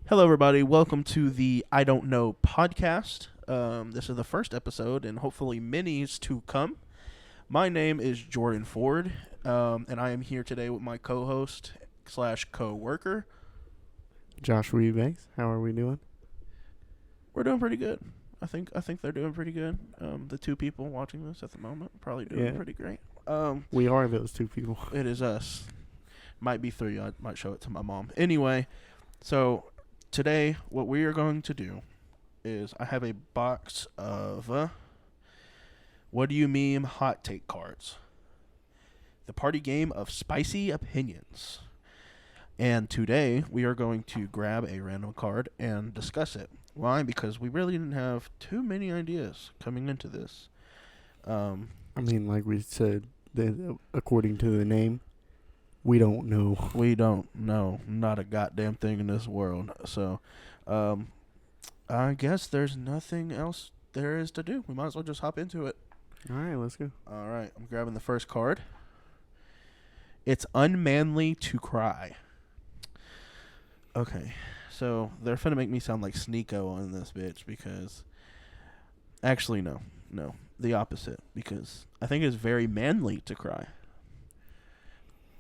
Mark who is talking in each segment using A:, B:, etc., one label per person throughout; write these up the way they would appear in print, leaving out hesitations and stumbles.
A: Hello, everybody. Welcome to the I Don't Know podcast. This is the first episode, and hopefully many's to come. My name is Jordan Ford, and I am here today with my co-host slash co-worker.
B: Joshua Eubanks, how are we doing?
A: We're doing pretty good. I think they're doing pretty good. The two people watching this at the moment are probably doing pretty great.
B: We are those two people.
A: It is us. Might be three. I might show it to my mom. Anyway, so today what we are going to do is I have a box of what do you meme hot take cards. The party game of spicy opinions. And today we are going to grab a random card and discuss it. Why? Because we really didn't have too many ideas coming into this.
B: Like we said, according to the name, we don't know.
A: We don't know not a goddamn thing in this world. So, I guess there's nothing else there is to do. We might as well just hop into it.
B: All right, let's go.
A: All right, I'm grabbing the first card. It's unmanly to cry. Okay, so they're finna make me sound like Sneeko on this bitch because... Actually, no. The opposite. Because I think it's very manly to cry.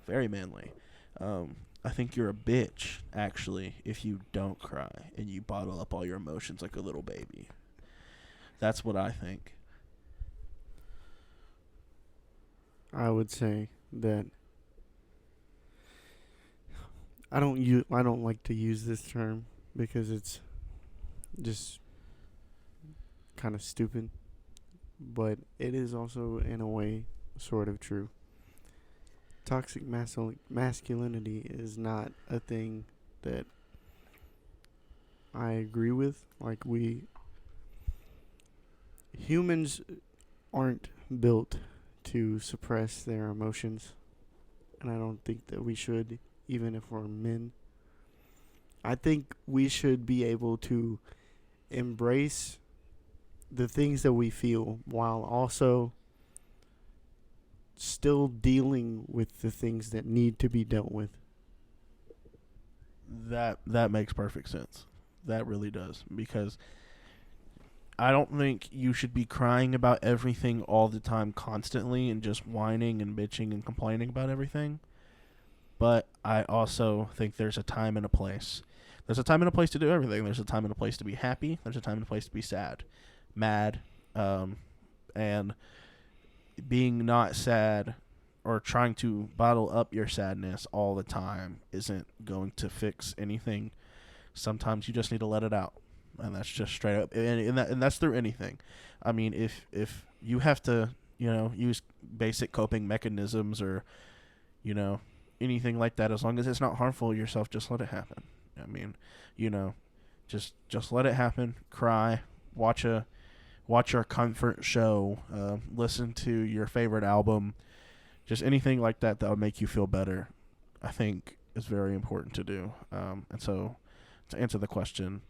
A: Very manly. I think you're a bitch, actually, if you don't cry and you bottle up all your emotions like a little baby. That's what I think.
B: I would say that I don't like to use this term because it's just kind of stupid, but it is also in a way sort of true. Toxic masculinity is not a thing that I agree with. Like, humans aren't built to suppress their emotions, and I don't think that we should, even if we're men. I think we should be able to embrace the things that we feel while also still dealing with the things that need to be dealt with.
A: That makes perfect sense. That really does. Because I don't think you should be crying about everything all the time constantly and just whining and bitching and complaining about everything. But I also think there's a time and a place. There's a time and a place to do everything. There's a time and a place to be happy. There's a time and a place to be sad, mad, and being not sad or trying to bottle up your sadness all the time isn't going to fix anything. Sometimes you just need to let it out, and that's just straight up. And that's through anything. I mean, if you have to, use basic coping mechanisms or, anything like that, as long as it's not harmful to yourself, just let it happen. I mean, just let it happen. Cry, watch your comfort show, listen to your favorite album, just anything like that would make you feel better, I think is very important to do. And so to answer the question,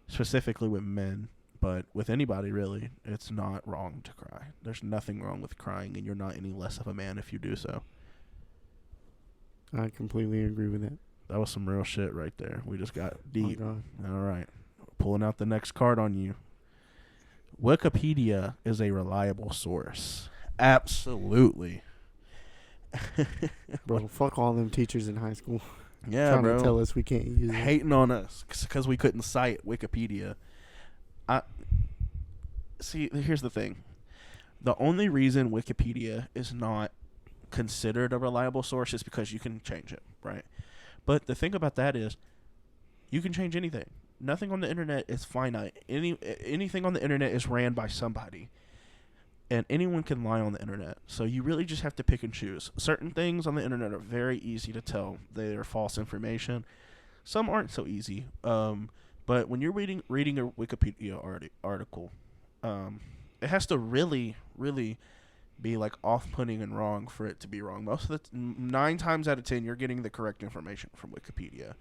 A: specifically with men, but with anybody really, it's not wrong to cry. There's nothing wrong with crying, and you're not any less of a man if you do so.
B: I completely agree with that.
A: That was some real shit right there. We just got deep.
B: Oh, God.
A: All right. Pulling out the next card on you. Wikipedia is a reliable source. Absolutely.
B: Bro, fuck all them teachers in high school.
A: Yeah,
B: trying
A: bro.
B: to tell us we can't use it.
A: Hating on us because we couldn't cite Wikipedia. See, here's the thing. The only reason Wikipedia is not considered a reliable source is because you can change it, right? But the thing about that is you can change anything. Nothing on the internet is finite. Anything on the internet is ran by somebody. And anyone can lie on the internet. So you really just have to pick and choose. Certain things on the internet are very easy to tell they are false information. Some aren't so easy. But when you're reading a Wikipedia article, it has to really, really be like off-putting and wrong for it to be wrong. Most of the 9 times out of 10, you're getting the correct information from Wikipedia.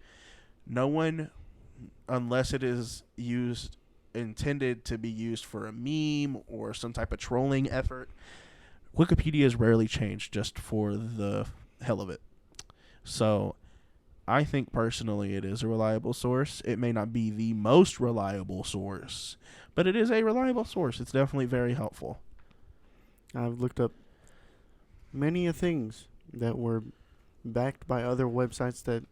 A: No one, unless it is intended to be used for a meme or some type of trolling effort, Wikipedia is rarely changed just for the hell of it. So I think personally it is a reliable source. It may not be the most reliable source, but it is a reliable source. It's definitely very helpful.
B: I've looked up many of things that were backed by other websites that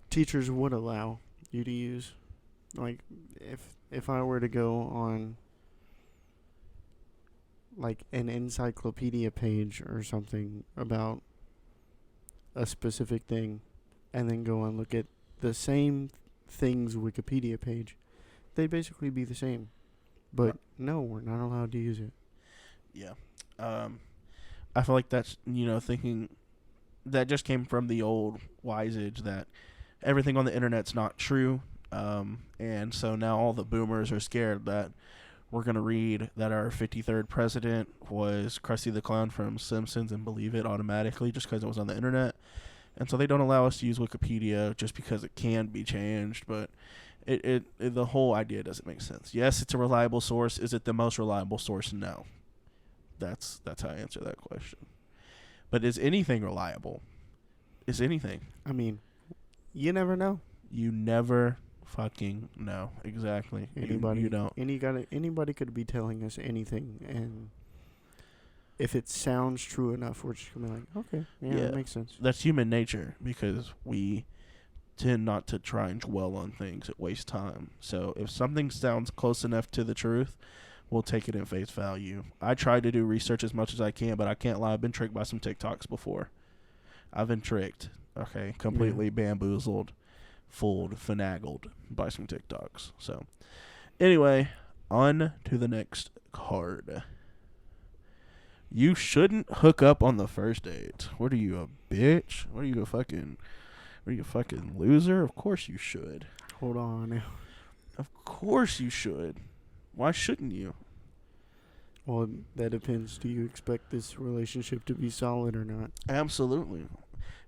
B: teachers would allow you to use. Like, if I were to go on like an encyclopedia page or something about a specific thing, and then go and look at the same thing's Wikipedia page, they'd basically be the same. But no, we're not allowed to use it.
A: Yeah. I feel like that's, thinking that just came from the old wise age that everything on the internet's not true. And so now all the boomers are scared that we're going to read that our 53rd president was Krusty the Clown from Simpsons and believe it automatically just because it was on the internet. And so they don't allow us to use Wikipedia just because it can be changed. But it the whole idea doesn't make sense. Yes, it's a reliable source. Is it the most reliable source? No. That's how I answer that question. But is anything reliable? Is anything?
B: I mean, you never know.
A: You never fucking know. Exactly.
B: Anybody,
A: you don't.
B: Anybody could be telling us anything, and if it sounds true enough, we're just gonna be like, okay, yeah, that makes sense.
A: That's human nature because we tend not to try and dwell on things. It wastes time. So if something sounds close enough to the truth, we'll take it at face value. I try to do research as much as I can, but I can't lie. I've been tricked by some TikToks before. I've been tricked. Okay, completely bamboozled, fooled, finagled by some TikToks. So, anyway, on to the next card. You shouldn't hook up on the first date. What are you, a bitch? What are you, a fucking loser? Of course you should.
B: Hold on.
A: Of course you should. Why shouldn't you?
B: Well, that depends. Do you expect this relationship to be solid or not?
A: Absolutely.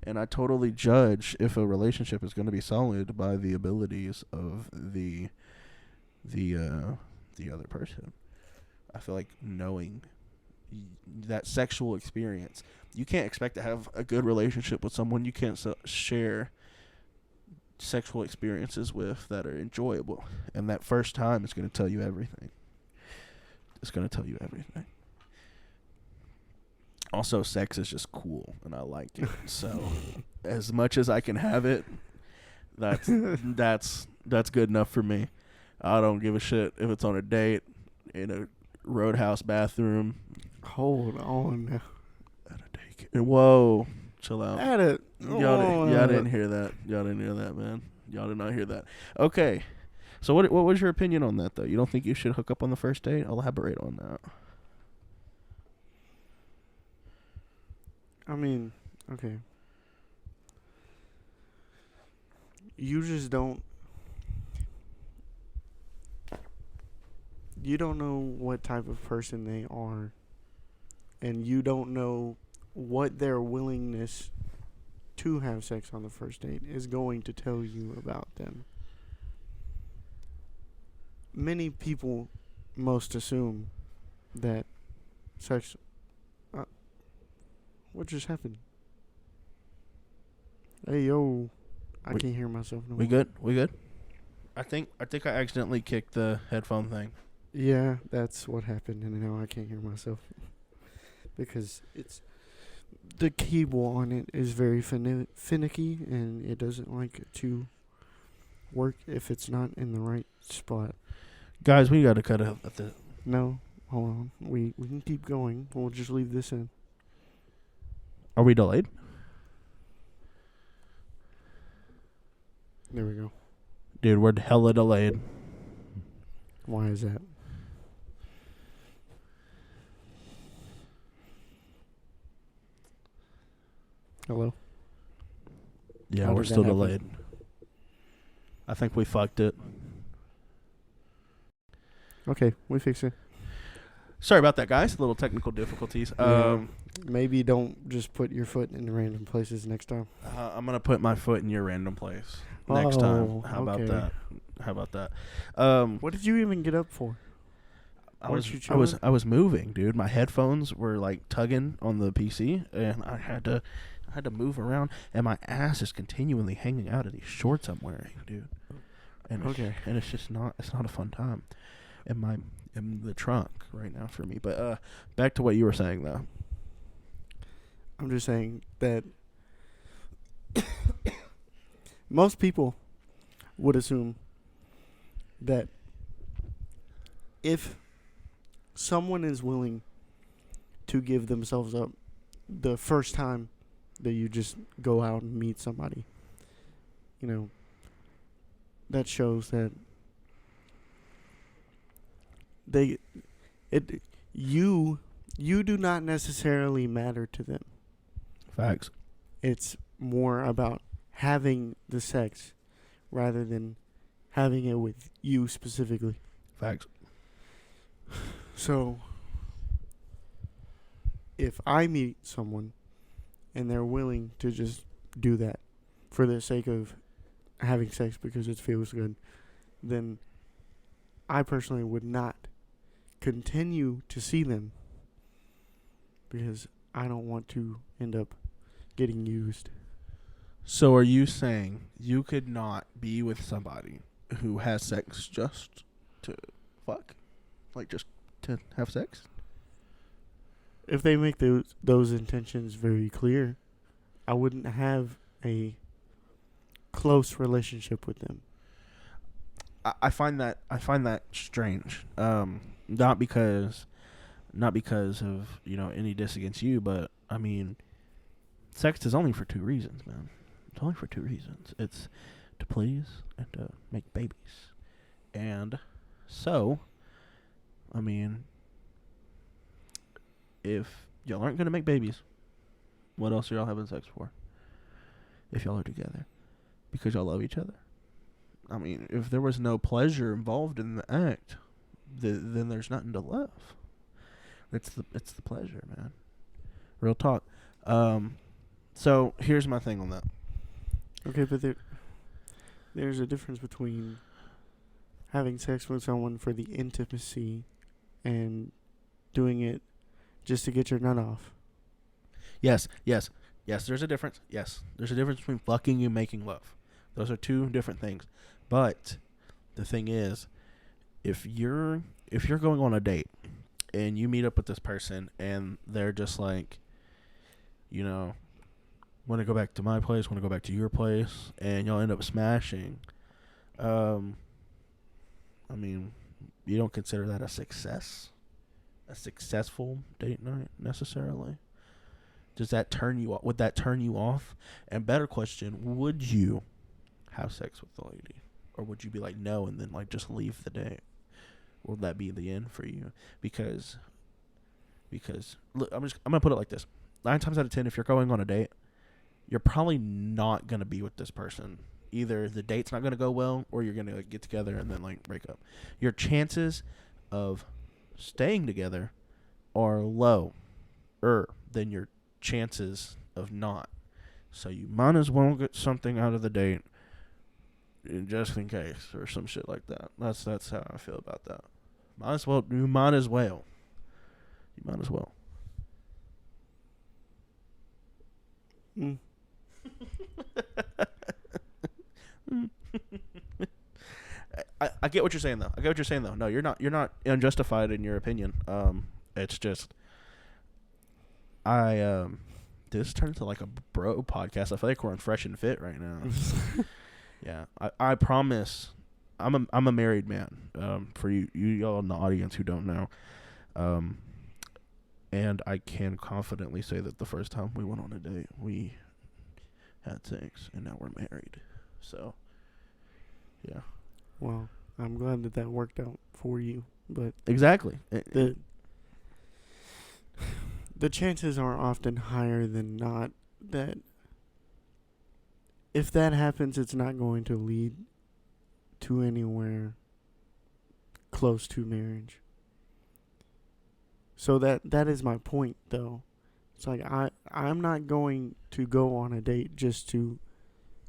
A: And I totally judge if a relationship is going to be solid by the abilities of the other person. I feel like knowing that sexual experience, you can't expect to have a good relationship with someone you can't share sexual experiences with that are enjoyable. And that first time is going to tell you everything. It's going to tell you everything. Also, sex is just cool, and I like it. So, as much as I can have it, that's good enough for me. I don't give a shit if it's on a date, in a roadhouse bathroom.
B: Hold on now.
A: At a daycare. Whoa, chill out.
B: At it.
A: Y'all didn't hear that. Y'all didn't hear that, man. Y'all did not hear that. Okay. So what was your opinion on that, though? You don't think you should hook up on the first date? Elaborate on that.
B: I mean, okay. You just don't. You don't know what type of person they are. And you don't know what their willingness to have sex on the first date is going to tell you about them. Many people most assume that sex. What just happened? Hey yo, I can't hear myself no more.
A: We good? We good? I think I accidentally kicked the headphone thing.
B: Yeah, that's what happened, and now I can't hear myself because it's the cable on it is very finicky, and it doesn't like to work if it's not in the right spot.
A: Guys, we got to cut out the.
B: No, hold on. We can keep going. We'll just leave this in.
A: Are we delayed?
B: There we go.
A: Dude, we're hella delayed.
B: Why is that? Hello?
A: Yeah,
B: How
A: we're
B: did that
A: still
B: happen?
A: delayed. I think we fucked it.
B: Okay, we fix it.
A: Sorry about that, guys. A little technical difficulties.
B: Maybe don't just put your foot in random places next time.
A: I'm gonna put my foot in your random place next time. How about that? How about that?
B: What did you even get up for?
A: I was moving, dude. My headphones were like tugging on the PC, and I had to had to move around, and my ass is continually hanging out of these shorts I'm wearing, dude. And
B: Okay.
A: and it's just not. It's not a fun time. In the trunk right now for me. But back to what you were saying though.
B: I'm just saying that most people would assume that if someone is willing to give themselves up the first time that you just go out and meet somebody, that shows that you do not necessarily matter to them.
A: Facts.
B: It's more about having the sex rather than having it with you specifically.
A: Facts.
B: So, if I meet someone and they're willing to just do that for the sake of having sex because it feels good, then I personally would not continue to see them because I don't want to end up getting used.
A: So are you saying you could not be with somebody who has sex just to fuck? Like just to have sex?
B: If they make those intentions very clear, I wouldn't have a close relationship with them.
A: I find that strange. Not because of any diss against you, but I mean, sex is only for two reasons, man. It's only for two reasons. It's to please and to make babies. And so, I mean, if y'all aren't gonna make babies, what else are y'all having sex for? If y'all are together, because y'all love each other. I mean, if there was no pleasure involved in the act, then there's nothing to love. It's the pleasure, man. Real talk. So here's my thing on that.
B: Okay, but there's a difference between having sex with someone for the intimacy and doing it just to get your nut off.
A: Yes, there's a difference. Yes, there's a difference between fucking and making love. Those are two different things. But the thing is, if you're going on a date and you meet up with this person and they're just like, want to go back to my place, want to go back to your place, and y'all end up smashing, I mean, you don't consider that a successful date night necessarily. Does that turn you off? Would that turn you off? And better question, would you have sex with the lady? Or would you be like, no, and then like just leave the date? Will that be the end for you? Because look, I'm gonna put it like this. 9 times out of 10, if you're going on a date, you're probably not gonna be with this person. Either the date's not gonna go well, or you're gonna get together and then like break up. Your chances of staying together are lower than your chances of not. So you might as well get something out of the date, just in case, or some shit like that. That's how I feel about that. You might as well.
B: Mm.
A: I get what you're saying though. No, you're not unjustified in your opinion. It's just this turned into like a bro podcast. I feel like we're on Fresh and Fit right now. Yeah, I promise. I'm a married man. For y'all in the audience who don't know, and I can confidently say that the first time we went on a date, we had sex, and now we're married. So, yeah.
B: Well, I'm glad that worked out for you, but
A: Exactly.
B: the chances are often higher than not that if that happens, it's not going to lead to anywhere close to marriage. So that is my point, though. It's like I'm not going to go on a date just to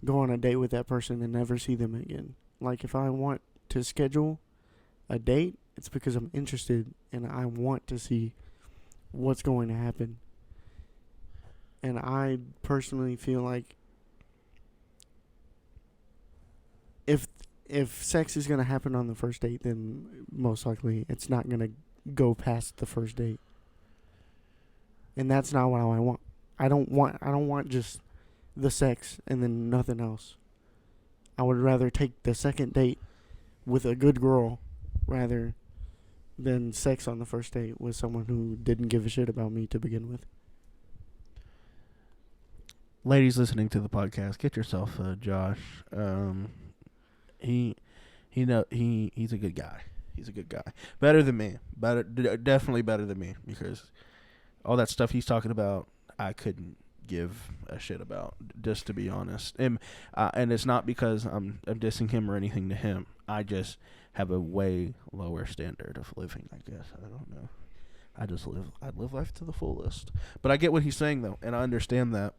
B: go on a date with that person and never see them again. Like, if I want to schedule a date, it's because I'm interested and I want to see what's going to happen. And I personally feel like if sex is gonna happen on the first date, then most likely it's not gonna go past the first date. And that's not what I want. I don't want just the sex and then nothing else. I would rather take the second date with a good girl rather than sex on the first date with someone who didn't give a shit about me to begin with.
A: Ladies listening to the podcast, get yourself Josh. He's a good guy. He's a good guy. Better than me. Definitely better than me, because all that stuff he's talking about, I couldn't give a shit about, just to be honest. And it's not because I'm dissing him or anything to him. I just have a way lower standard of living, I guess. I don't know. I live life to the fullest. But I get what he's saying, though, and I understand that.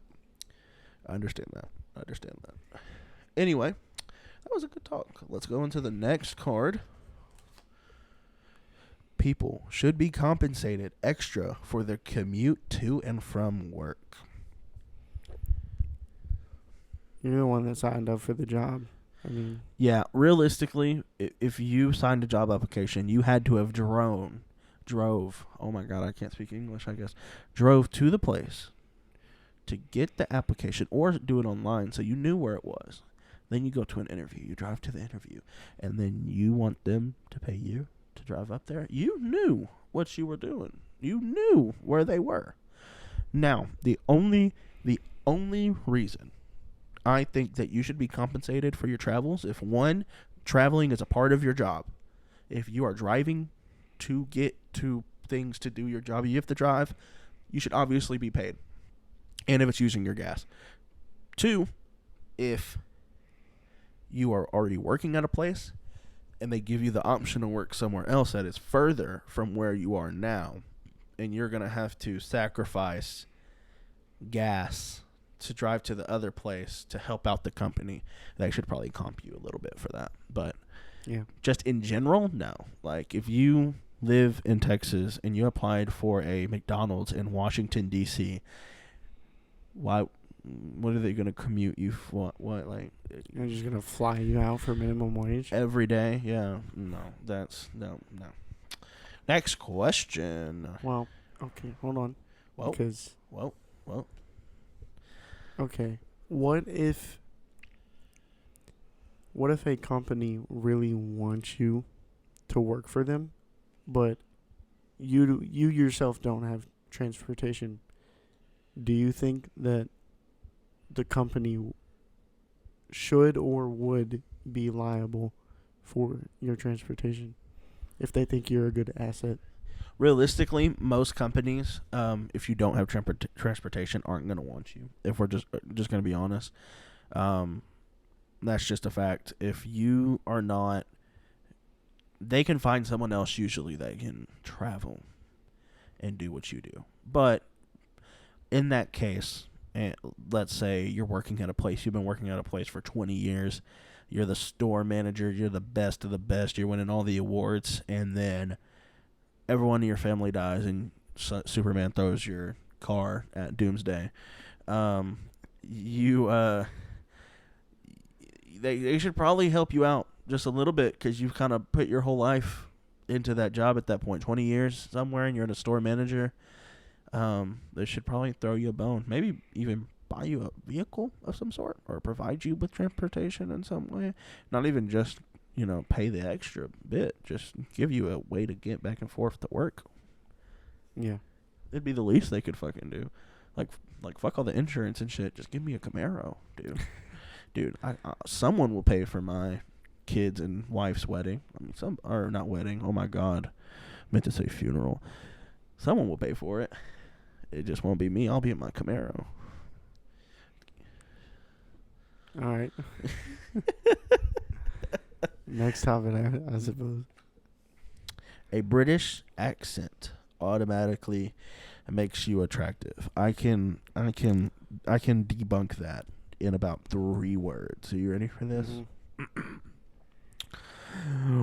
A: I understand that. Anyway, that was a good talk. Let's go into the next card. People should be compensated extra for their commute to and from work.
B: You're the one that signed up for the job. I mean,
A: yeah, realistically, if you signed a job application, you had to have drove. Oh my God, I can't speak English, I guess. Drove to the place to get the application, or do it online so you knew where it was. Then you go to an interview. You drive to the interview, and then you want them to pay you to drive up there. You knew what you were doing. You knew where they were. Now, the only reason I think that you should be compensated for your travels, if one, traveling is a part of your job. If you are driving to get to things to do your job, you have to drive, you should obviously be paid. And if it's using your gas. Two, if you are already working at a place and they give you the option to work somewhere else that is further from where you are now, and you're going to have to sacrifice gas to drive to the other place to help out the company, they should probably comp you a little bit for that. But
B: yeah,
A: just in general, no. Like, if you live in Texas and you applied for a McDonald's in Washington, D.C., what are they going to commute you for? What, like...
B: They're just going to fly you out for minimum wage?
A: Every day? Yeah. No. No. Next question.
B: Well, okay, hold on.
A: Well.
B: Because...
A: Well.
B: Okay. What if a company really wants you to work for them, but you yourself don't have transportation? Do you think that the company should or would be liable for your transportation if they think you're a good asset?
A: Realistically, most companies, if you don't have transportation, aren't going to want you. If we're just going to be honest, that's just a fact. If you are not, they can find someone else usually that can travel and do what you do. But in that case, let's say you're working at a place, you've been working at a place for 20 years, you're the store manager, you're the best of the best, you're winning all the awards, and then everyone in your family dies and Superman throws your car at Doomsday. They should probably help you out just a little bit, because you've kind of put your whole life into that job at that point. 20 years somewhere, and you're a store manager. They should probably throw you a bone. Maybe even buy you a vehicle of some sort, or provide you with transportation in some way. Not even just, pay the extra bit. Just give you a way to get back and forth to work.
B: Yeah.
A: It'd be the least they could fucking do. Like fuck all the insurance and shit. Just give me a Camaro, dude. Dude, someone will pay for my kids and wife's wedding. I mean, not wedding. Oh my God. Meant to say funeral. Someone will pay for it. It just won't be me. I'll be in my Camaro.
B: All right. Next topic, I suppose.
A: A British accent automatically makes you attractive. I can debunk that in about 3 words. Are you ready for this? Mm-hmm.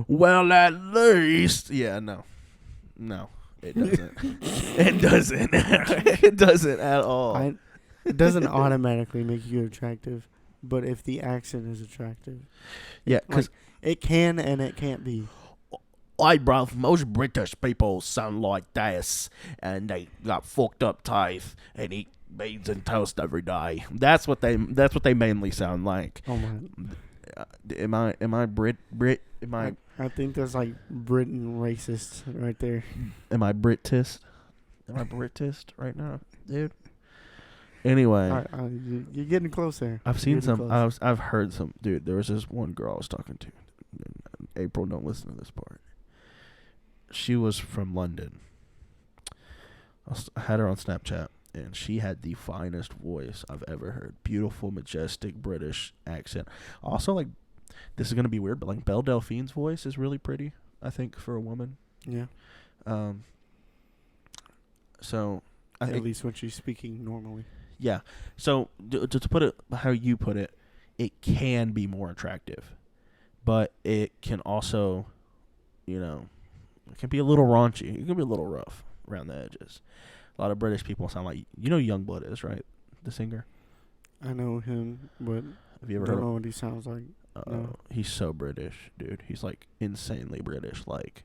A: Well, at least, yeah, no, it doesn't. It doesn't. It doesn't at all.
B: It doesn't automatically make you attractive, but if the accent is attractive,
A: Yeah, because
B: it can and it can't be.
A: I, bruv, most British people sound like this, and they got fucked up teeth and eat beans and toast every day. That's what they mainly sound like.
B: Oh my!
A: Am I Brit? Am
B: I think that's like Britain racist right there.
A: Am I Britist? Am I Britist right now, dude? Anyway,
B: you're getting close there.
A: I've seen
B: You're getting
A: some.
B: close.
A: I've heard some. Dude, there was this one girl I was talking to. April, don't listen to this part. She was from London. I had her on Snapchat, and she had the finest voice I've ever heard. Beautiful, majestic British accent. Also, like, this is gonna be weird, but like Belle Delphine's voice is really pretty, I think, for a woman.
B: Yeah.
A: So
B: At least when she's speaking normally.
A: Yeah. So to put it how you put it, it can be more attractive, but it can also, it can be a little raunchy. It can be a little rough around the edges. A lot of British people sound like, Youngblood is, right? The singer.
B: I know him, but
A: Have you ever
B: don't
A: heard
B: know what he sounds like. No.
A: He's so British, dude. He's like insanely British, like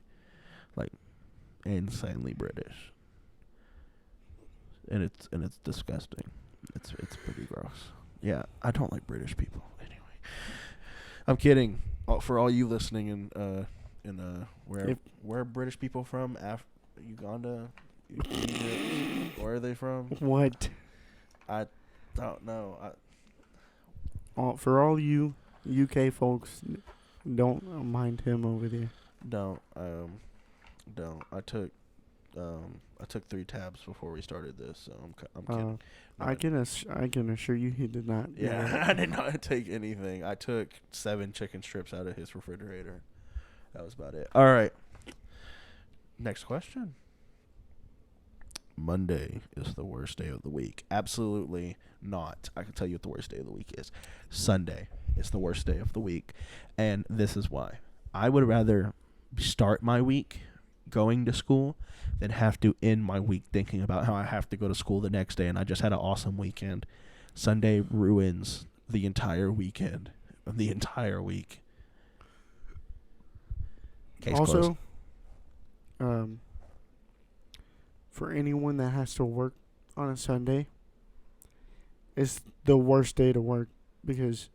A: insanely British. And it's disgusting. It's pretty gross. Yeah, I don't like British people. Anyway, I'm kidding. For all you listening in where are British people from? Uganda, Egypt. Where are they from?
B: What?
A: I don't know.
B: For all you UK folks, don't mind him over there.
A: Don't. I took 3 tabs before we started this, so I'm kidding.
B: I can assure you he did not.
A: Yeah, I did not take anything. I took 7 chicken strips out of his refrigerator. That was about it. All right. Next question. Monday is the worst day of the week. Absolutely not. I can tell you what the worst day of the week is. Sunday is the worst day of the week, and this is why. I would rather start my week going to school than have to end my week thinking about how I have to go to school the next day and I just had an awesome weekend. Sunday ruins the entire weekend, the entire week. Case
B: also, for anyone that has to work on a Sunday, it's the worst day to work because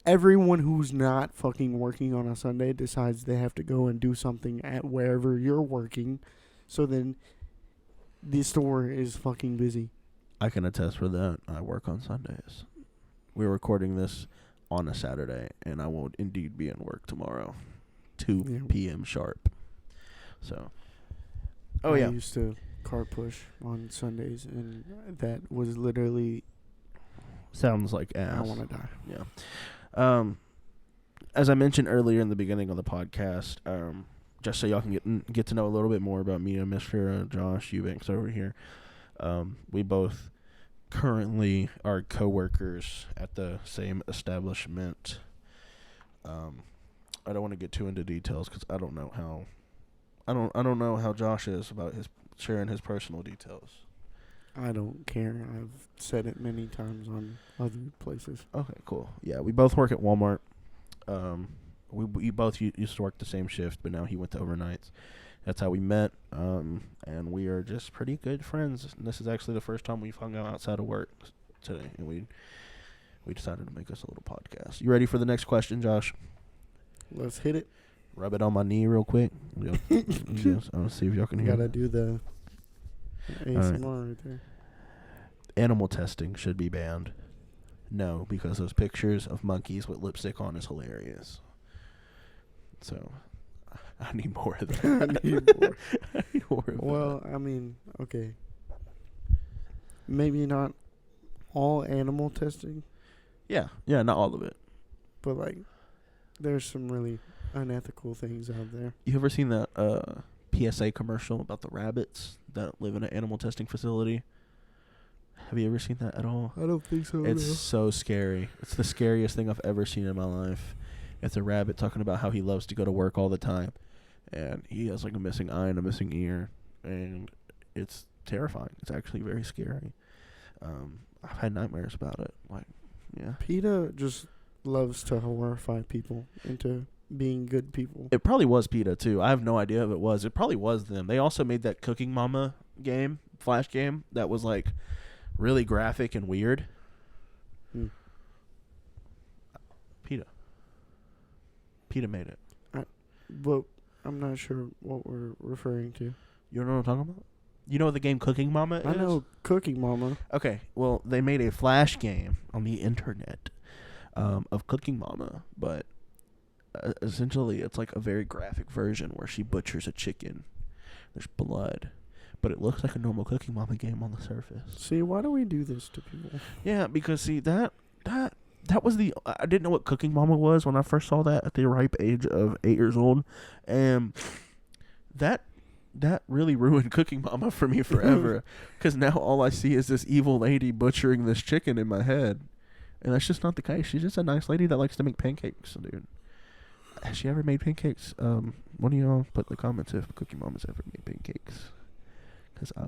B: everyone who's not fucking working on a Sunday decides they have to go and do something at wherever you're working. So then the store is fucking busy.
A: I can attest for that. I work on Sundays. We're recording this on a Saturday, and I will indeed be in work tomorrow, 2 p.m. sharp. So,
B: I used to car push on Sundays, and that was literally...
A: Sounds like ass.
B: I want to die.
A: Yeah. As I mentioned earlier in the beginning of the podcast, just so y'all can get to know a little bit more about me and Miss Farah, Josh Eubanks over here. We both currently are co-workers at the same establishment. I don't want to get too into details because I don't know how Josh is about his sharing his personal details.
B: I don't care. I've said it many times on other places.
A: Okay, cool. Yeah, we both work at Walmart. We both used to work the same shift, but now he went to overnights. That's how we met, and we are just pretty good friends. And this is actually the first time we've hung out outside of work today, and we decided to make us a little podcast. You ready for the next question, Josh?
B: Let's hit it.
A: Rub it on my knee real quick. Yes, I'll see if y'all can hear.
B: Gotta do the ASMR right there.
A: Animal testing should be banned. No, because those pictures of monkeys with lipstick on is hilarious. So, I need more of that.
B: I need more.
A: I need more of
B: that. I mean, okay. Maybe not all animal testing.
A: Yeah, not all of it.
B: But, like, there's some really unethical things out there.
A: You ever seen that PSA commercial about the rabbits that live in an animal testing facility? Have you ever seen that at all?
B: I don't think so.
A: It's so scary. It's the scariest thing I've ever seen in my life. It's a rabbit talking about how he loves to go to work all the time. And he has like a missing eye and a missing ear. And it's terrifying. It's actually very scary. I've had nightmares about it. Like, yeah.
B: PETA just loves to horrify people into being good people.
A: It probably was PETA too. I have no idea if it was. It probably was them. They also made that Cooking Mama game, Flash game, that was like really graphic and weird.
B: Hmm.
A: PETA. PETA made it.
B: But I'm not sure what we're referring to.
A: You don't know what I'm talking about? You know what the game Cooking Mama is?
B: I know Cooking Mama.
A: Okay, well, they made a Flash game on the internet of Cooking Mama, but essentially it's like a very graphic version where she butchers a chicken. There's blood, but it looks like a normal Cooking Mama game on the surface.
B: See, why do we do this to people?
A: Yeah, because see that was the I didn't know what Cooking Mama was when I first saw that at the ripe age of 8 years old, and that really ruined Cooking Mama for me forever. Because now all I see is this evil lady butchering this chicken in my head, and that's just not the case. She's just a nice lady that likes to make pancakes, dude. Has she ever made pancakes? One of y'all put in the comments if Cooking Mama's ever made pancakes. Because I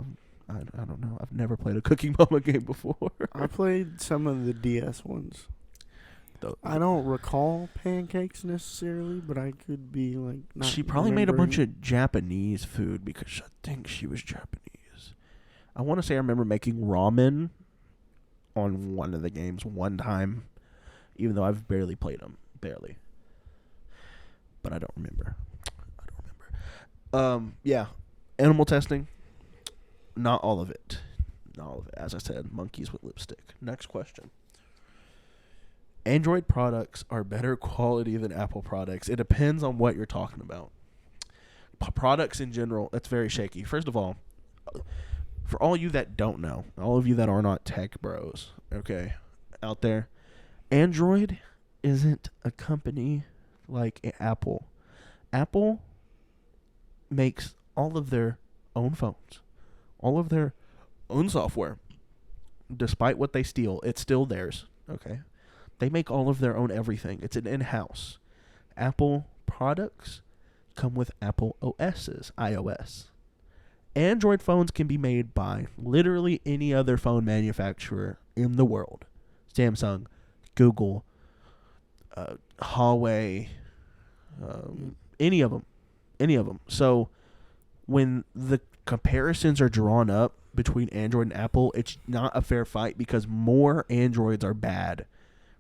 A: don't know. I've never played a Cooking Mama game before.
B: I played some of the DS ones. I don't recall pancakes necessarily, but I could be like not
A: She probably made a bunch
B: remembering.
A: of Japanese food because I think she was Japanese. I want to say I remember making ramen on one of the games one time, even though I've barely played them. Barely. But I don't remember. Yeah. Animal testing. Not all of it. Not all of it. As I said, monkeys with lipstick. Next question. Android products are better quality than Apple products. It depends on what you're talking about. Products in general, that's very shaky. First of all, for all you that don't know, all of you that are not tech bros, okay, out there, Android isn't a company like Apple. Apple makes all of their own phones, all of their own software. Despite what they steal, it's still theirs, okay? They make all of their own everything. It's an in-house. Apple products come with Apple OS's, iOS. Android phones can be made by literally any other phone manufacturer in the world. Samsung, Google, Huawei, any of them. Any of them. So when the comparisons are drawn up between Android and Apple, it's not a fair fight because more Androids are bad.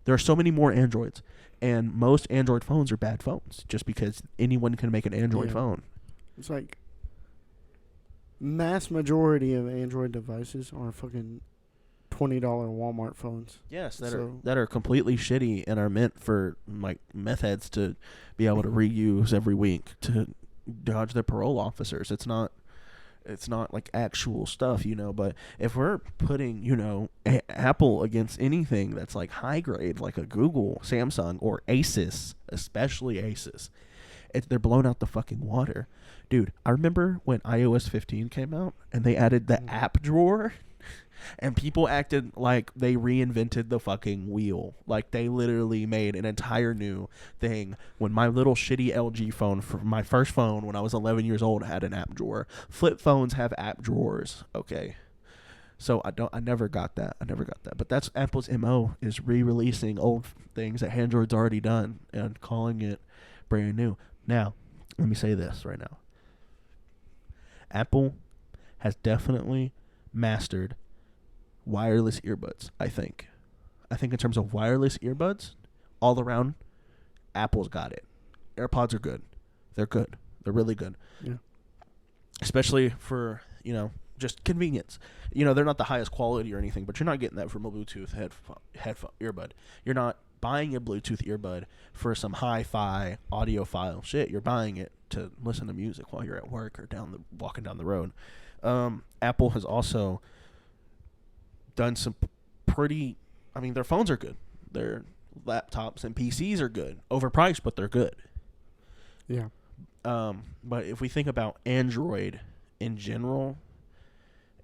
A: There are so many more Androids, and most Android phones are bad phones just because anyone can make an Android phone.
B: It's like mass majority of Android devices are fucking $20 Walmart phones.
A: Yes, that are completely shitty and are meant for like meth heads to be able to reuse every week to dodge their parole officers. It's not like actual stuff, but if we're putting, Apple against anything that's like high grade, like a Google, Samsung, or Asus, especially Asus, they're blown out the fucking water. Dude, I remember when iOS 15 came out and they added the app drawer and people acted like they reinvented the fucking wheel. Like they literally made an entire new thing when my little shitty LG phone, for my first phone when I was 11 years old, had an app drawer. Flip phones have app drawers. Okay. So I never got that. But that's Apple's MO, is re-releasing old things that Android's already done and calling it brand new. Now, let me say this right now. Apple has definitely mastered wireless earbuds, I think. In terms of wireless earbuds, all around, Apple's got it. AirPods are good. They're good. They're really good.
B: Yeah.
A: Especially for, just convenience. They're not the highest quality or anything, but you're not getting that from a Bluetooth headphone earbud. You're not buying a Bluetooth earbud for some hi-fi audiophile shit. You're buying it to listen to music while you're at work or walking down the road. Apple has also done some pretty, their phones are good. Their laptops and PCs are good. Overpriced, but they're good.
B: Yeah.
A: But if we think about Android in general,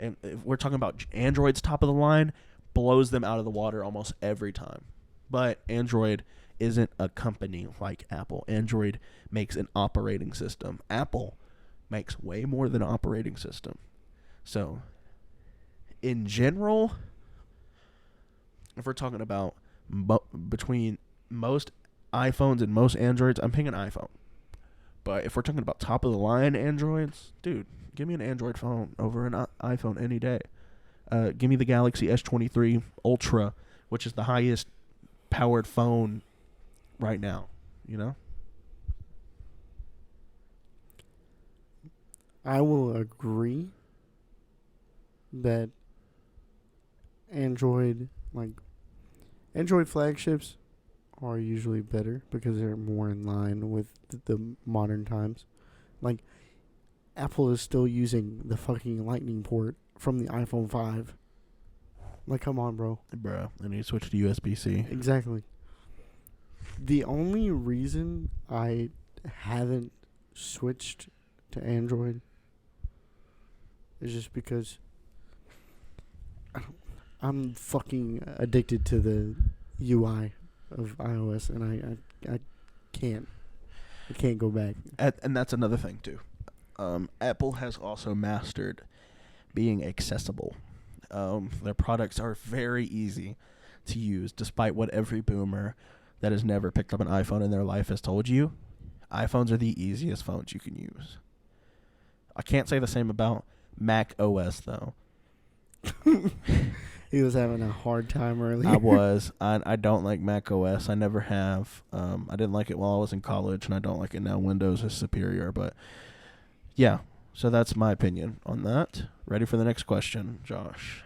A: and if we're talking about Android's top of the line, blows them out of the water almost every time. But Android isn't a company like Apple. Android makes an operating system. Apple makes way more than an operating system. So, in general, if we're talking about between most iPhones and most Androids, I'm picking iPhone. But if we're talking about top of the line Androids, dude, give me an Android phone over an iPhone any day. Give me the Galaxy S23 Ultra, which is the highest powered phone right now. You know?
B: I will agree that Android flagships are usually better because they're more in line with the modern times. Like, Apple is still using the fucking Lightning port from the iPhone 5. Like, come on, bro.
A: Bro, I need to switch to USB-C.
B: Exactly. The only reason I haven't switched to Android is just because I'm fucking addicted to the UI of iOS, and I can't go back.
A: And that's another thing too. Apple has also mastered being accessible. Their products are very easy to use, despite what every boomer that has never picked up an iPhone in their life has told you. iPhones are the easiest phones you can use. I can't say the same about Mac OS though.
B: He was having a hard time earlier.
A: I was. I don't like Mac OS. I never have. I didn't like it while I was in college, and I don't like it now. Windows is superior, but yeah. So that's my opinion on that. Ready for the next question, Josh?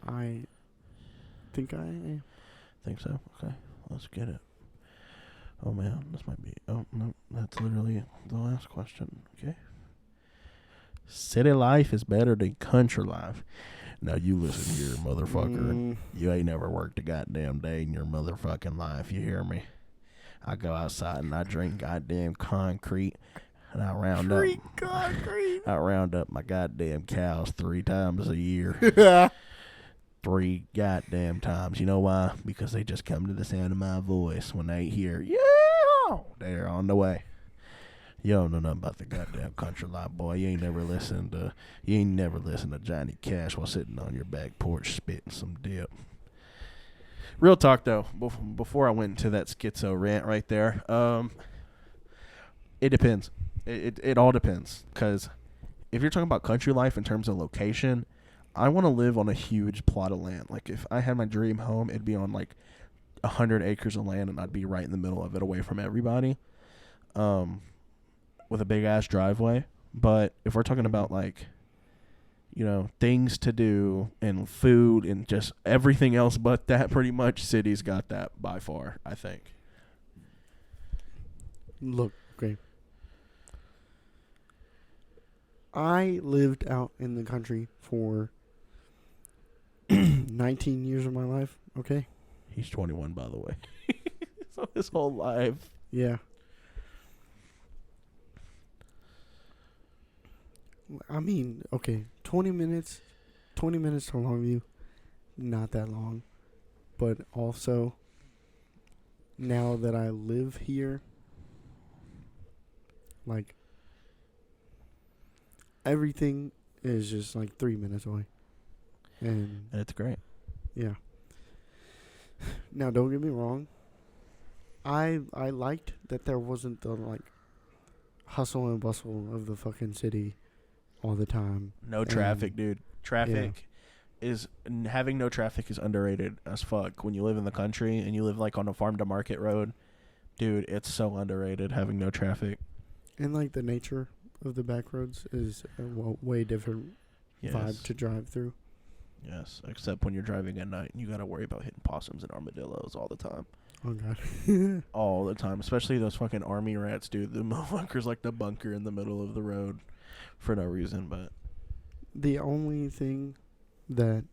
B: I think I am.
A: Think so? Okay. Let's get it. Oh, man. This might be... Oh, no. That's literally the last question. Okay. City life is better than country life. Now, you listen here, motherfucker. You ain't never worked a goddamn day in your motherfucking life. You hear me? I go outside and I drink goddamn concrete. And I round up my goddamn cows 3 times a year. 3 goddamn times. You know why? Because they just come to the sound of my voice when they hear, yeah, they're on the way. You don't know nothing about the goddamn country life, boy. You ain't never listened to Johnny Cash while sitting on your back porch spitting some dip. Real talk though, before I went into that schizo rant right there, it depends. It all depends, because if you're talking about country life in terms of location, I want to live on a huge plot of land. Like, if I had my dream home, it'd be on like 100 acres of land, and I'd be right in the middle of it, away from everybody, with a big ass driveway. But if we're talking about, like, you know, things to do and food and just everything else but that, pretty much cities got that by far, I think.
B: Look, okay. I lived out in the country for 19 years of my life, okay?
A: He's 21, by the way. So his whole life.
B: Yeah. I mean, okay, 20 minutes to Longview, not that long. But also, now that I live here, like, everything is just like 3 minutes away. And
A: it's great.
B: Yeah. Now, don't get me wrong. I liked that there wasn't the, like, hustle and bustle of the fucking city all the time.
A: No traffic, dude. Traffic is... Having no traffic is underrated as fuck. When you live in the country and you live, like, on a farm-to-market road, dude, it's so underrated having no traffic.
B: And, like, the nature of the back roads is a way different vibe to drive through.
A: Yes, except when you're driving at night, you got to worry about hitting possums and armadillos all the time.
B: Oh, God.
A: All the time, especially those fucking army rats, dude. The motherfuckers like the bunker in the middle of the road for no reason, but...
B: The only thing that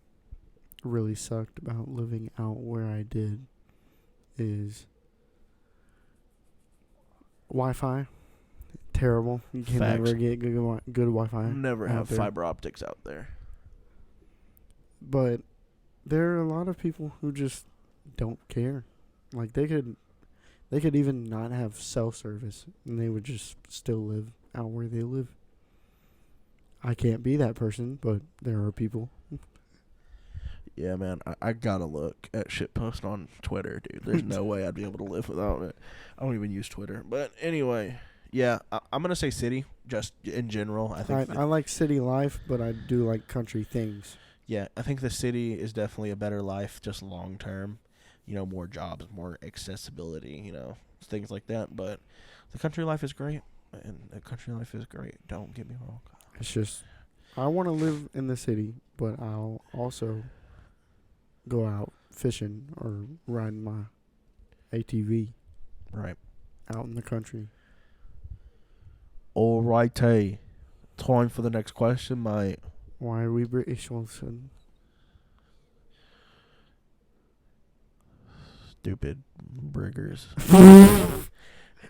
B: really sucked about living out where I did is Wi-Fi. Terrible. You can never get good Wi-Fi.
A: Never have fiber optics out there.
B: But there are a lot of people who just don't care. Like, they could even not have cell service, and they would just still live out where they live. I can't be that person, but there are people.
A: Yeah, man, I gotta look at shitpost on Twitter, dude. There's no way I'd be able to live without it. I don't even use Twitter. But anyway, yeah, I'm gonna say city, just in general. I think
B: I like city life, but I do like country things.
A: yeah, I think the city is definitely a better life, just long term. You know, more jobs, more accessibility, you know, things like that. But the country life is great, and the country life is great. Don't get me wrong.
B: It's just, I want to live in the city, but I'll also go out fishing or riding my ATV
A: Right.
B: out in the country.
A: All righty. Time for the next question, mate.
B: Why are we British, Wilson?
A: Stupid briggers.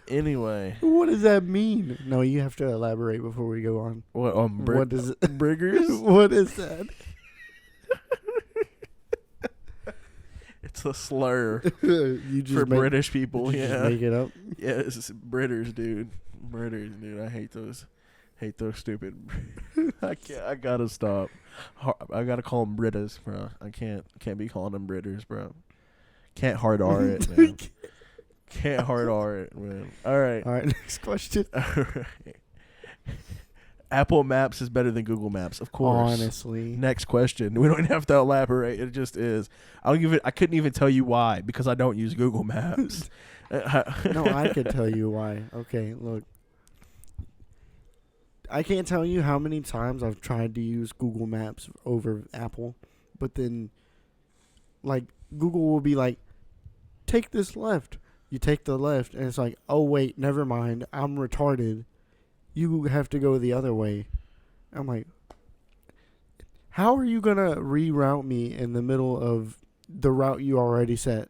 A: Anyway,
B: What does that mean? No, you have to elaborate before we go on.
A: what
B: What does it?
A: briggers?
B: What is that?
A: It's a slur
B: You just
A: for
B: make,
A: British people.
B: you just
A: Yeah,
B: make it up.
A: yeah. It's Britters, dude. Britters, dude. I hate those. Hate those stupid. I can't. I gotta stop. I gotta call them Britas, bro. I can't be calling them Britters, bro. Can't hard R it, man. Can't hard R it, man. All right.
B: All right, next question.
A: All right. Apple Maps is better than Google Maps, of course.
B: Honestly,
A: Next question. We don't even have to elaborate. It just is. I couldn't even tell you why because I don't use Google Maps.
B: no, I could tell you why. Okay, look. I can't tell you how many times I've tried to use Google Maps over Apple, but then, like, Google will be like, take this left. You take the left, and it's like, oh, wait, never mind. I'm retarded. You have to go the other way. I'm like, how are you going to reroute me in the middle of the route you already set?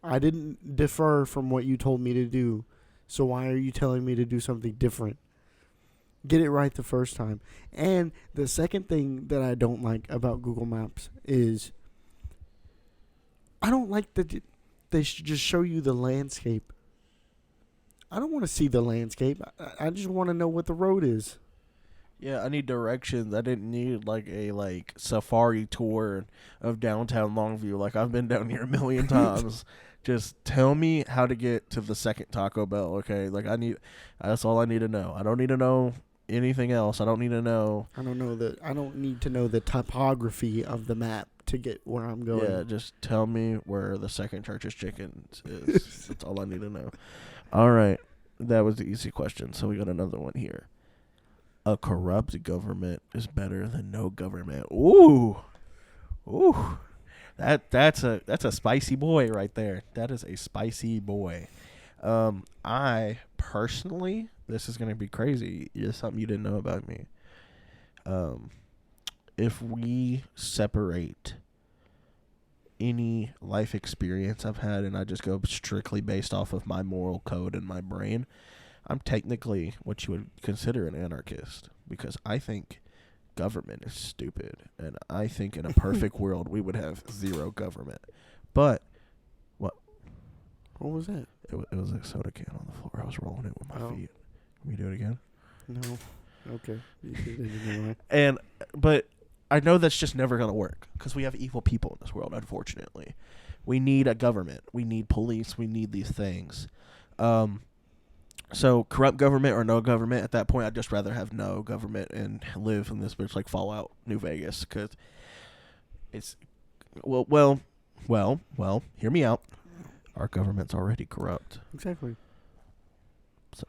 B: I didn't defer from what you told me to do, so why are you telling me to do something different? Get it right the first time. And the second thing that I don't like about Google Maps is I don't like that they should just show you the landscape. I don't want to see the landscape. I just want to know what the road is.
A: Yeah, I need directions. I didn't need like a safari tour of downtown Longview. Like I've been down here a million times. Just tell me how to get to the second Taco Bell, okay? Like that's all I need to know. I don't need to know anything else. I don't need to know.
B: I don't need to know the topography of the map to get where I'm going.
A: Yeah, just tell me where the second Church's Chickens is. That's all I need to know. All right. That was the easy question. So we got another one here. A corrupt government is better than no government. Ooh. Ooh. That's a spicy boy right there. That is a spicy boy. I personally, this is going to be crazy. It's something you didn't know about me. If we separate any life experience I've had and I just go strictly based off of my moral code and my brain, I'm technically what you would consider an anarchist because I think government is stupid, and I think in a perfect world we would have zero government. But
B: what was that?
A: It was a soda can on the floor. I was rolling it with my feet. Can we do it again?
B: No. Okay.
A: But I know that's just never going to work because we have evil people in this world, unfortunately. We need a government. We need police. We need these things. So corrupt government or no government, at that point, I'd just rather have no government and live in this bitch like Fallout New Vegas because it's, well, hear me out. Our government's already corrupt.
B: Exactly.
A: So,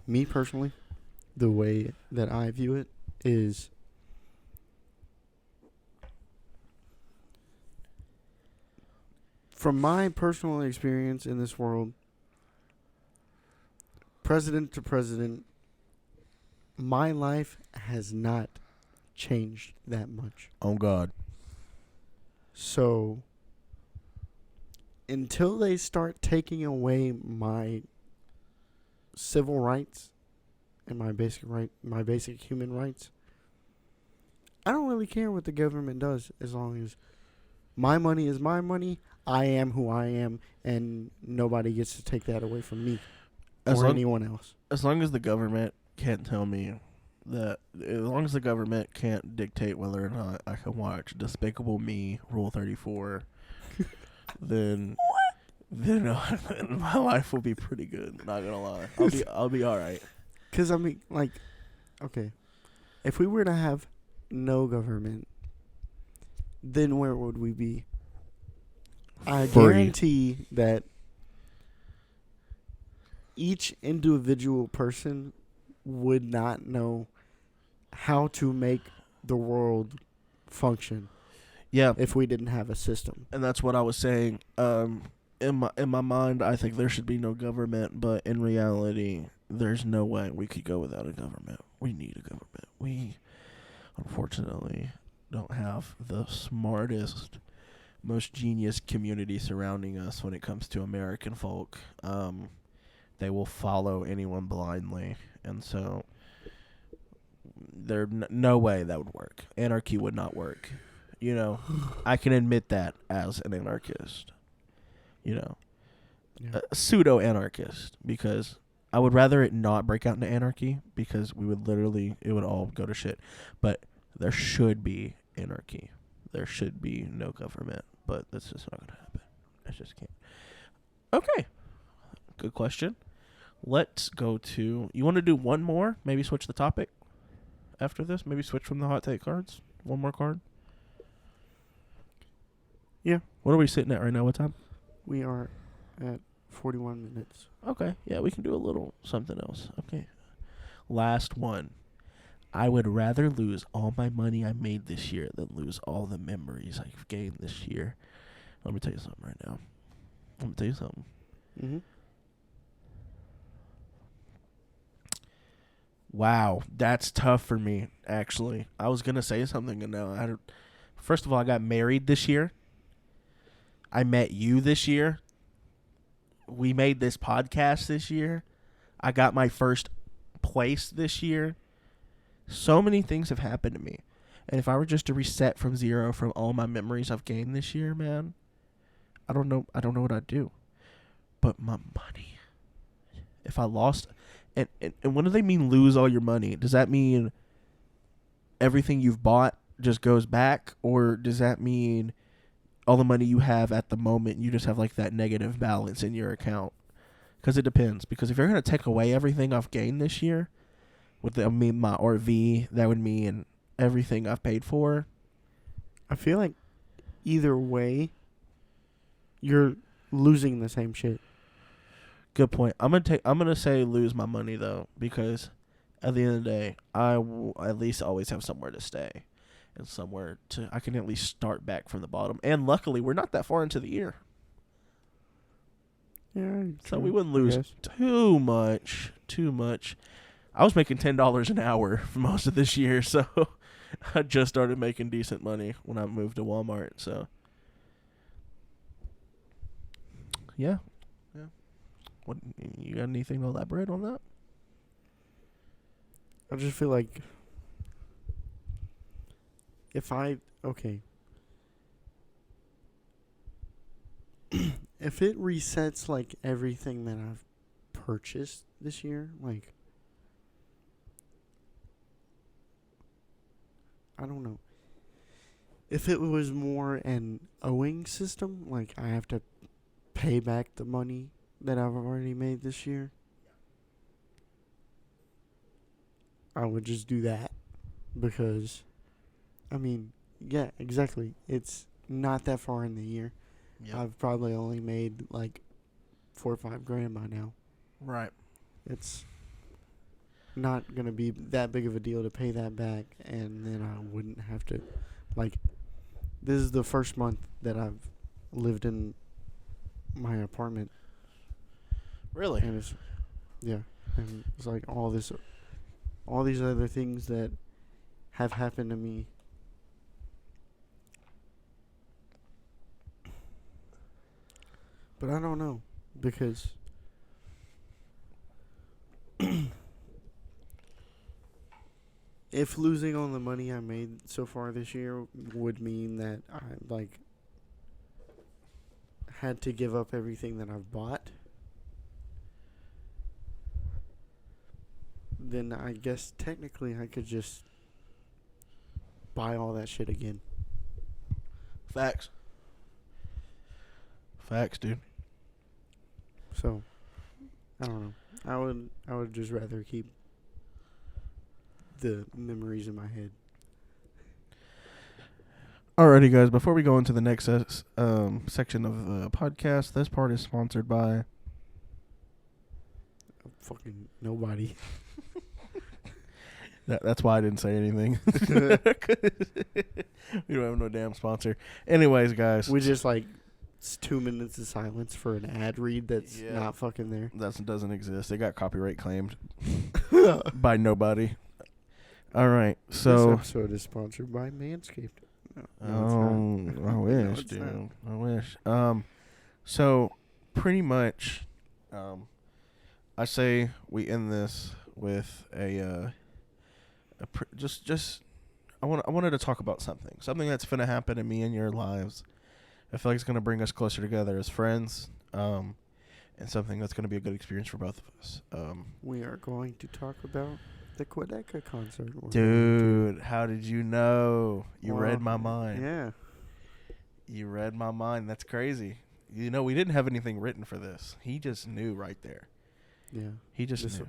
B: me personally, the way that I view it is from my personal experience in this world, president to president, my life has not changed that much.
A: Oh, God.
B: So, until they start taking away my civil rights and my basic human rights, I don't really care what the government does as long as my money is my money, I am who I am, and nobody gets to take that away from me or anyone else.
A: As long as the government can't tell me that as long as the government can't dictate whether or not I can watch Despicable Me, Rule 34, then my life will be pretty good. Not gonna lie, I'll be all right.
B: Because, I mean, like, okay. If we were to have no government, then where would we be? I
A: Free.
B: guarantee that each individual person would not know how to make the world function
A: Yeah,
B: if we didn't have a system.
A: and that's what I was saying. In my mind, I think there should be no government, but in reality, there's no way we could go without a government. We need a government. We, unfortunately, don't have the smartest, most genius community surrounding us when it comes to American folk. They will follow anyone blindly, and so there's no way that would work. Anarchy would not work. You know, I can admit that as an anarchist. You know,
B: Yeah.
A: a pseudo anarchist, because I would rather it not break out into anarchy, because it would all go to shit. But there should be anarchy. There should be no government, but that's just not gonna happen. I just can't. Okay, good question. Let's go to. You want to do one more? Maybe switch the topic after this. Maybe switch from the hot take cards. One more card.
B: Yeah.
A: What are we sitting at right now? What time?
B: We are at 41 minutes.
A: Okay. Yeah, we can do a little something else. Okay. Last one. I would rather lose all my money I made this year than lose all the memories I've gained this year. Let me tell you something right now. Let me tell you something.
B: Mm-hmm.
A: Wow, that's tough for me, actually. I was going to say something, and now first of all, I got married this year. I met you this year. We made this podcast this year. I got my first place this year. So many things have happened to me. And if I were just to reset from zero from all my memories I've gained this year, man, I don't know what I'd do. But my money. If I lost, and when do they mean lose all your money? Does that mean everything you've bought just goes back, or does that mean all the money you have at the moment, you just have like that negative balance in your account? Because it depends. Because if you're going to take away everything I've gained this year, my RV, that would mean everything I've paid for.
B: I feel like either way, you're losing the same shit.
A: Good point. I'm gonna say lose my money though, because at the end of the day, I will at least always have somewhere to stay, and I can at least start back from the bottom. And luckily, we're not that far into the year,
B: Yeah.
A: so we wouldn't lose too much. I was making $10 an hour for most of this year, so I just started making decent money when I moved to Walmart. So yeah. What, you got anything to elaborate on that?
B: I just feel like if it resets like everything that I've purchased this year, like I don't know. If it was more an owing system, like I have to pay back the money that I've already made this year, I would just do that. Because, I mean, yeah, exactly. It's not that far in the year.
A: Yep.
B: I've probably only made like $4 or $5 by now.
A: Right.
B: It's not going to be that big of a deal to pay that back, and then I wouldn't have to, like, this is the first month that I've lived in my apartment.
A: Really?
B: And it's, yeah, and it's like all these other things that have happened to me. But I don't know, because if losing all the money I made so far this year would mean that I, like, had to give up everything that I've bought, then I guess technically I could just buy all that shit again.
A: Facts. Facts, dude.
B: So, I don't know. I would just rather keep the memories in my head.
A: Alrighty, guys. Before we go into the next section of the podcast, this part is sponsored by.
B: Fucking nobody.
A: That's why I didn't say anything. We don't have no damn sponsor. Anyways, guys.
B: We just like it's 2 minutes of silence for an ad read that's not fucking there.
A: That doesn't exist. It got copyright claimed by nobody. All right, so
B: this episode is sponsored by Manscaped.
A: No, I wish, dude.
B: Not.
A: I wish. So pretty much, I say we end this with I wanted to talk about something that's gonna happen in me and your lives. I feel like it's gonna bring us closer together as friends, and something that's gonna be a good experience for both of us.
B: We are going to talk about the Quedeca concert.
A: Dude, how did you know? You read my mind.
B: Yeah.
A: You read my mind. That's crazy. You know, we didn't have anything written for this. He just knew right there.
B: Yeah.
A: He just knew.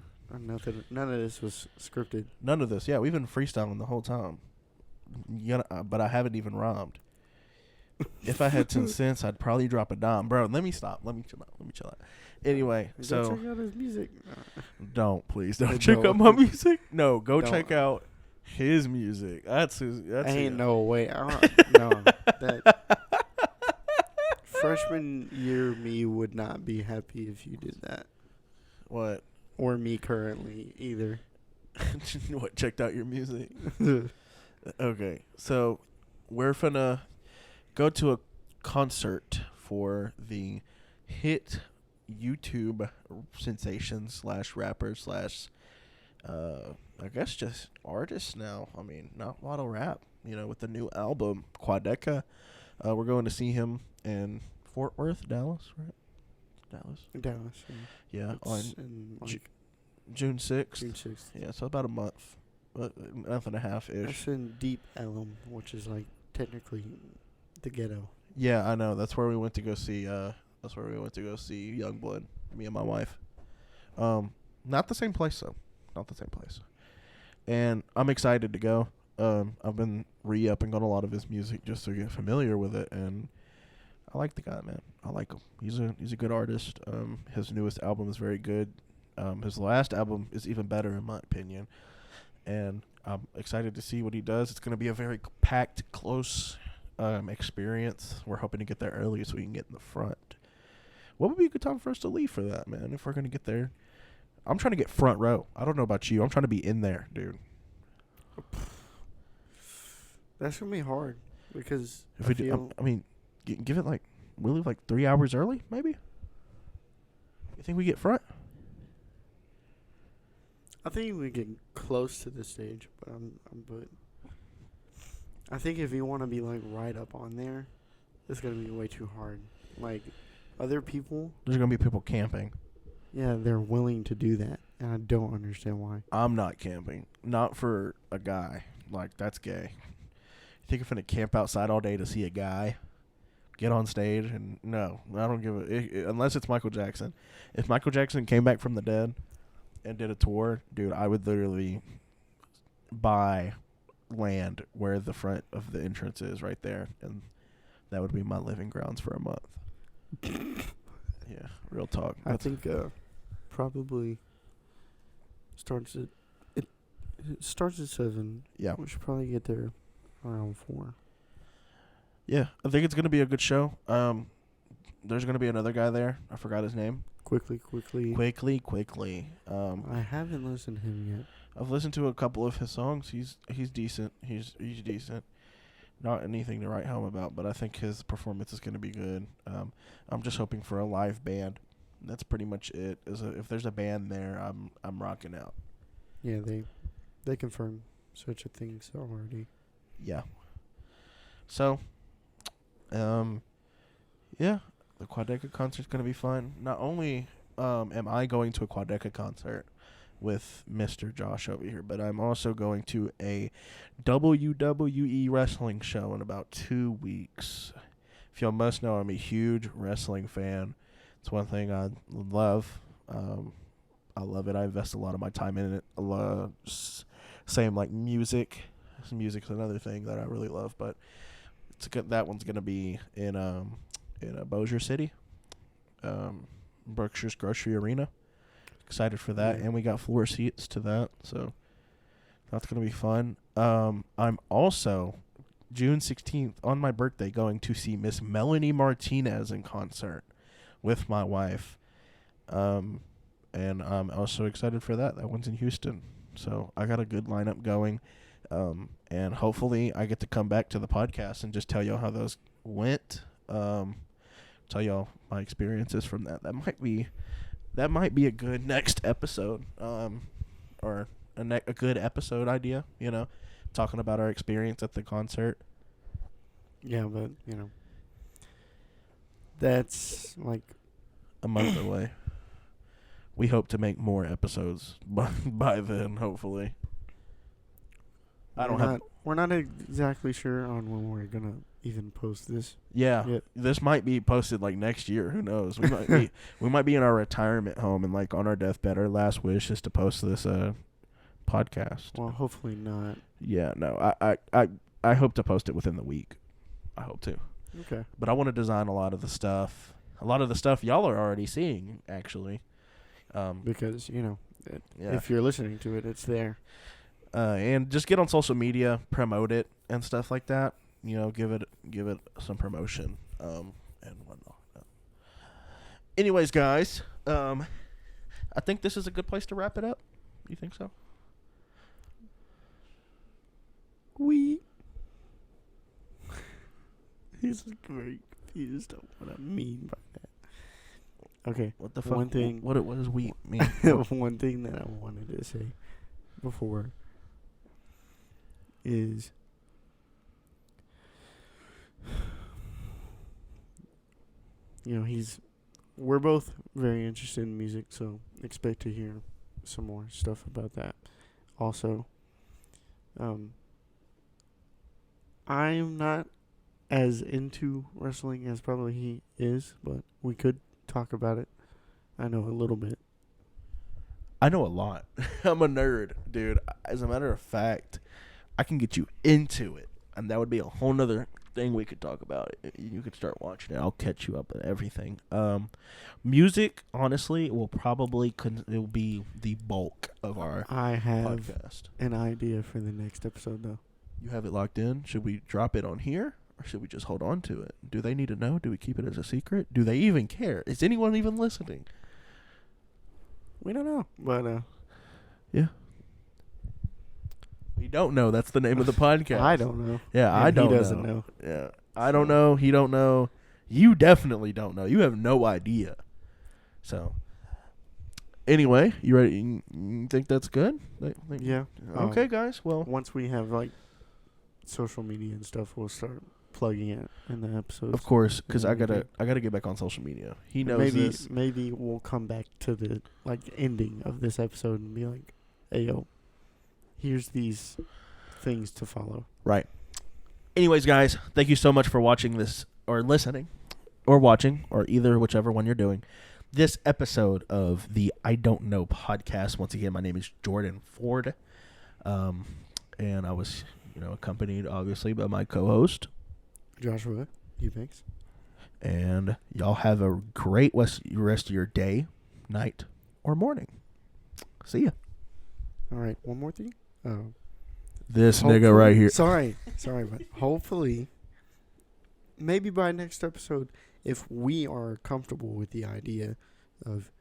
B: None of this was scripted.
A: None of this. Yeah, we've been freestyling the whole time. But I haven't even rhymed. If I had 10 cents, I'd probably drop a dime. Bro, let me stop. Let me chill out. Anyway,
B: Go check out his music.
A: Please don't check out my music. No, go check out his music. That's
B: ain't no way. No. Freshman year me would not be happy if you did that.
A: What?
B: Or me currently either.
A: What? Checked out your music? Okay, so we're gonna go to a concert for the hit YouTube sensation / rapper / I guess just artist now. I mean, not a lot of rap, with the new album Quedeca. We're going to see him in Fort Worth, Dallas, right?
B: Dallas.
A: Yeah, on June 6th.
B: June 6th.
A: Yeah, so about a month and a half ish.
B: That's in Deep Ellum, which is like technically the ghetto.
A: Yeah, I know. That's where we went to go see. Youngblood. Me and my wife. Not the same place though. Not the same place. And I'm excited to go. I've been re-upping on a lot of his music just to get familiar with it, and I like the guy, man. I like him. He's a good artist. His newest album is very good. His last album is even better in my opinion, and I'm excited to see what he does. It's going to be a very packed, close experience. We're hoping to get there early so we can get in the front. What would be a good time for us to leave for that, man? If we're going to get there, I'm trying to get front row. I don't know about you. I'm trying to be in there, dude.
B: That's going to be hard because
A: if we do, I mean, give it we'll leave 3 hours early, maybe. You think we get front?
B: I think we get close to the stage, but I think if you want to be right up on there, it's gonna be way too hard. Other people,
A: there's gonna be people camping.
B: Yeah, they're willing to do that, and I don't understand why.
A: I'm not camping. Not for a guy. That's gay. You think I'm gonna camp outside all day to see a guy get on stage? And no, I don't give it unless it's Michael Jackson. If Michael Jackson came back from the dead and did a tour, dude, I would literally buy land where the front of the entrance is right there, and that would be my living grounds for a month. Yeah, real talk.
B: I think probably starts at it starts at 7.
A: Yeah,
B: we should probably get there around 4.
A: Yeah, I think it's gonna be a good show. There's gonna be another guy there. I forgot his name.
B: Quickly. I haven't listened to him yet.
A: I've listened to a couple of his songs. He's decent. He's decent. Not anything to write home about, but I think his performance is going to be good. I'm just hoping for a live band. That's pretty much it. If there's a band there, I'm rocking out.
B: Yeah, they confirmed such a thing already.
A: Yeah. So, yeah, the Quedeca concert's going to be fun. Not only am I going to a Quedeca concert, with Mr. Josh over here, but I'm also going to a WWE wrestling show in about 2 weeks. If y'all must know, I'm a huge wrestling fan. It's one thing I love. I love it. I invest a lot of my time in it. Same like music. Music's another thing that I really love, but that one's gonna be in Bossier City, Berkshire's Grocery Arena. Excited for that, and we got floor seats to that, so that's gonna be fun. I'm also June 16th on my birthday going to see Miss Melanie Martinez in concert with my wife, and I'm also excited for that. That one's in Houston, so I got a good lineup going. And hopefully I get to come back to the podcast and just tell y'all how those went. Tell y'all my experiences from that. That might be a good next episode. Or a good episode idea, talking about our experience at the concert.
B: Yeah, but, that's like
A: a month away. We hope to make more episodes by then, hopefully.
B: We're not exactly sure on when we're gonna even post this.
A: Yeah,
B: yet.
A: This might be posted like next year. Who knows? We might be in our retirement home and like on our deathbed. Our last wish is to post this podcast.
B: Well, hopefully not.
A: Yeah, no. I hope to post it within the week. I hope to.
B: Okay.
A: But I want to design a lot of the stuff. A lot of the stuff y'all are already seeing, actually.
B: Because if you're listening to it, it's there.
A: And just get on social media, promote it, and stuff like that. Give it some promotion, and whatnot. Anyways, guys, I think this is a good place to wrap it up. You think so?
B: He's very confused on what I mean by that. Okay.
A: What the fuck?
B: One thing.
A: What does we mean?
B: One thing that I wanted to say before is we're both very interested in music, so expect to hear some more stuff about that. Also, I'm not as into wrestling as probably he is, but we could talk about it. I know a little bit.
A: I know a lot. I'm a nerd, dude. As a matter of fact, I can get you into it, and that would be a whole nother thing we could talk about. You could start watching it. I'll catch you up on everything. Music, honestly, will probably it will be the bulk of our podcast.
B: An idea for the next episode, though.
A: You have it locked in? Should we drop it on here, or should we just hold on to it? Do they need to know? Do we keep it as a secret? Do they even care? Is anyone even listening?
B: We don't know, but
A: yeah. We don't know. That's the name of the podcast.
B: I don't know.
A: Yeah, I don't know.
B: He doesn't know.
A: Yeah, I don't know. He don't know. You definitely don't know. You have no idea. So, anyway, you ready? You think that's good?
B: Yeah.
A: Okay, guys. Well,
B: once we have like social media and stuff, we'll start plugging it in the episodes.
A: Of course, because I gotta get back on social media. He knows this.
B: Maybe we'll come back to the ending of this episode and be like, "Hey, yo, here's these things to follow."
A: Right. Anyways, guys, thank you so much for watching this, or listening, or watching, or whichever one you're doing. This episode of the I Don't Know podcast. Once again, my name is Jordan Ford, and I was, accompanied obviously by my co-host
B: Joshua Eubanks.
A: And y'all have a great rest of your day, night, or morning. See ya.
B: All right, one more thing.
A: This nigga right here.
B: Sorry, but hopefully, maybe by next episode, if we are comfortable with the idea of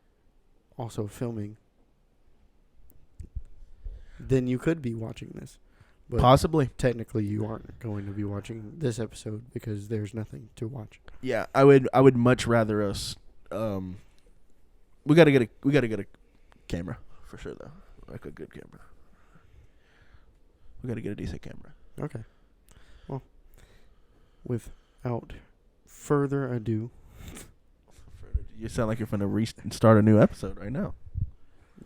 B: also filming, then you could be watching this. But
A: possibly.
B: Technically, you aren't going to be watching this episode because there's nothing to watch.
A: Yeah, I would much rather us. We gotta get a camera for sure though, like a good camera. We gotta get a decent camera.
B: Okay. Well, without further ado,
A: you sound like you're gonna restart a new episode right now.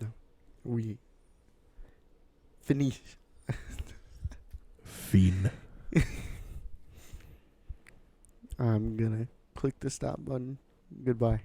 B: No. We finish.
A: Fiend.
B: I'm gonna click the stop button. Goodbye.